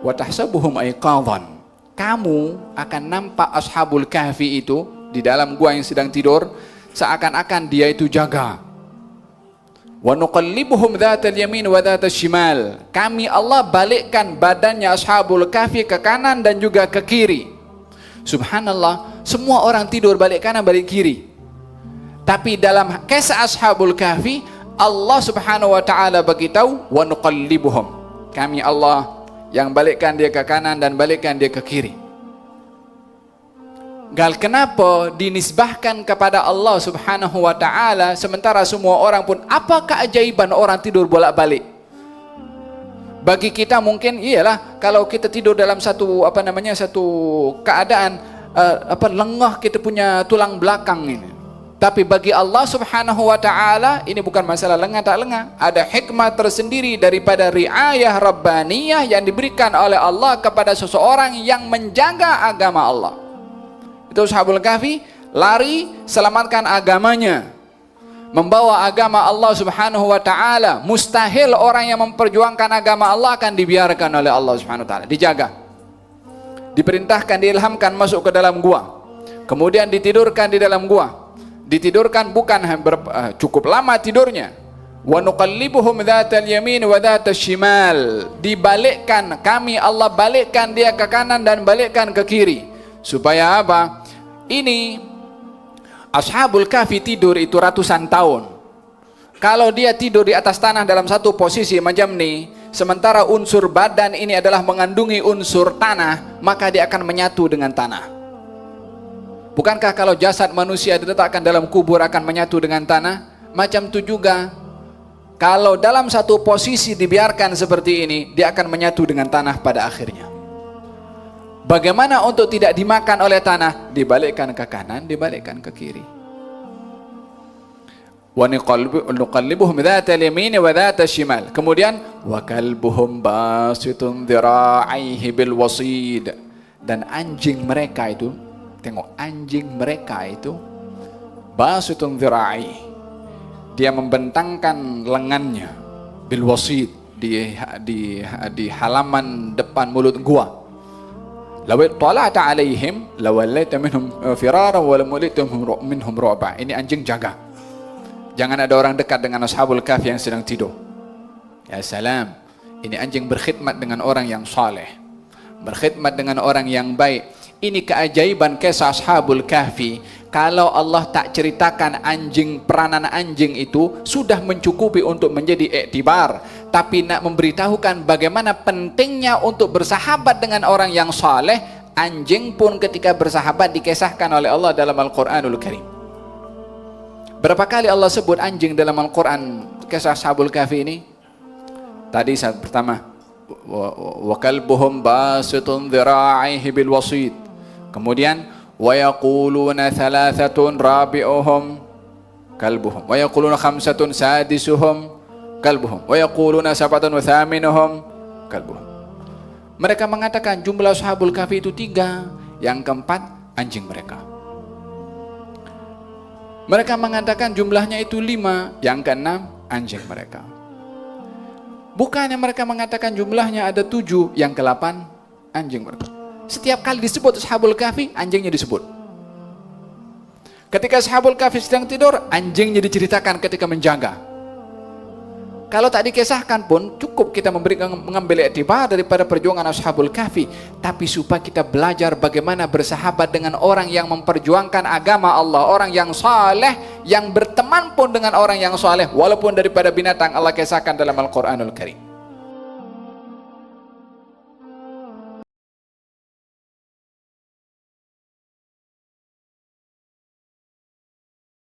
wa tahsabuhum aiqadhan. Kamu akan nampak ashabul kahfi itu di dalam gua yang sedang tidur seakan-akan dia itu jaga. Wa nuqallibuhum dhatal yamin wa dhatal shimal. Kami Allah balikkan badannya ashabul kahfi ke kanan dan juga ke kiri. Subhanallah, semua orang tidur balik kanan balik kiri. Tapi dalam kisah ashabul kahfi, Allah subhanahu wa ta'ala beritahu wa nuqallibuhum. Kami Allah yang balikkan dia ke kanan dan balikkan dia ke kiri. Gal, kenapa dinisbahkan kepada Allah subhanahu wa ta'ala sementara semua orang pun, apa keajaiban orang tidur bolak-balik? Bagi kita mungkin iyalah kalau kita tidur dalam satu satu keadaan lengah kita punya tulang belakang ini. Tapi bagi Allah subhanahu wa ta'ala ini bukan masalah lengah tak lengah. Ada hikmah tersendiri daripada riayah rabbaniyah yang diberikan oleh Allah kepada seseorang yang menjaga agama Allah. Itu ashabul kahfi lari selamatkan agamanya, membawa agama Allah subhanahu wa ta'ala. Mustahil orang yang memperjuangkan agama Allah akan dibiarkan oleh Allah subhanahu wa ta'ala. Dijaga, diperintahkan, diilhamkan masuk ke dalam gua, kemudian ditidurkan di dalam gua. Ditidurkan bukan cukup lama tidurnya. Wa nuqallibuhum dhatal yamin wa dhatal shimal. Dibalikkan, kami Allah balikkan dia ke kanan dan balikkan ke kiri. Supaya apa? Ini ashabul kahfi tidur itu ratusan tahun. Kalau dia tidur di atas tanah dalam satu posisi macam ini, sementara unsur badan ini adalah mengandungi unsur tanah, maka dia akan menyatu dengan tanah. Bukankah kalau jasad manusia diletakkan dalam kubur akan menyatu dengan tanah? Macam itu juga kalau dalam satu posisi dibiarkan seperti ini, dia akan menyatu dengan tanah pada akhirnya. Bagaimana untuk tidak dimakan oleh tanah? Dibalikkan ke kanan, dibalikkan ke kiri. Wa nuqallibuhum dhatal yamin wa dhatal shimal. Kemudian wa kalbuhum basitun dhira'aihi bil wasid. Dan anjing mereka itu, tengok anjing mereka itu basitun dhira'i, dia membentangkan lengannya bil wasid di halaman depan mulut gua. Law tala'ta 'alaihim lawallaita minhum firara wa lamulitahum minhum ru'ba. Ini anjing jaga, jangan ada orang dekat dengan ashabul kahfi yang sedang tidur. Ya salam, ini anjing berkhidmat dengan orang yang saleh, berkhidmat dengan orang yang baik. Ini keajaiban kisah ashabul kahfi. Kalau Allah tak ceritakan anjing, peranan anjing itu sudah mencukupi untuk menjadi iktibar. Tapi nak memberitahukan bagaimana pentingnya untuk bersahabat dengan orang yang saleh, anjing pun ketika bersahabat dikisahkan oleh Allah dalam Al-Quranul Karim. Berapa kali Allah sebut anjing dalam Al-Quran kisah ashabul kahfi ini? Tadi saat pertama, wa kalbuhum basitun dhira'ihi bil wasid. Kemudian wa yaquluna thalathatun rabi'uhum kalbuhum wa yaquluna khamsatun sadisuhum kalbuhum wa yaquluna sab'atun wa thaminuhum kalbuhum. Mereka mengatakan jumlah ashabul kahfi itu 3, yang keempat anjing mereka. Mereka mengatakan jumlahnya itu 5, yang keenam anjing mereka. Bukannya mereka mengatakan jumlahnya ada 7, yang ke-8 anjing mereka. Setiap kali disebut ashabul kahfi, anjingnya disebut. Ketika ashabul kahfi sedang tidur, anjingnya diceritakan ketika menjaga. Kalau tak dikisahkan pun cukup kita mengambil iktibar daripada perjuangan ashabul kahfi. Tapi supaya kita belajar bagaimana bersahabat dengan orang yang memperjuangkan agama Allah, orang yang saleh, yang berteman pun dengan orang yang saleh, walaupun daripada binatang. Allah kisahkan dalam Al-Quranul Karim.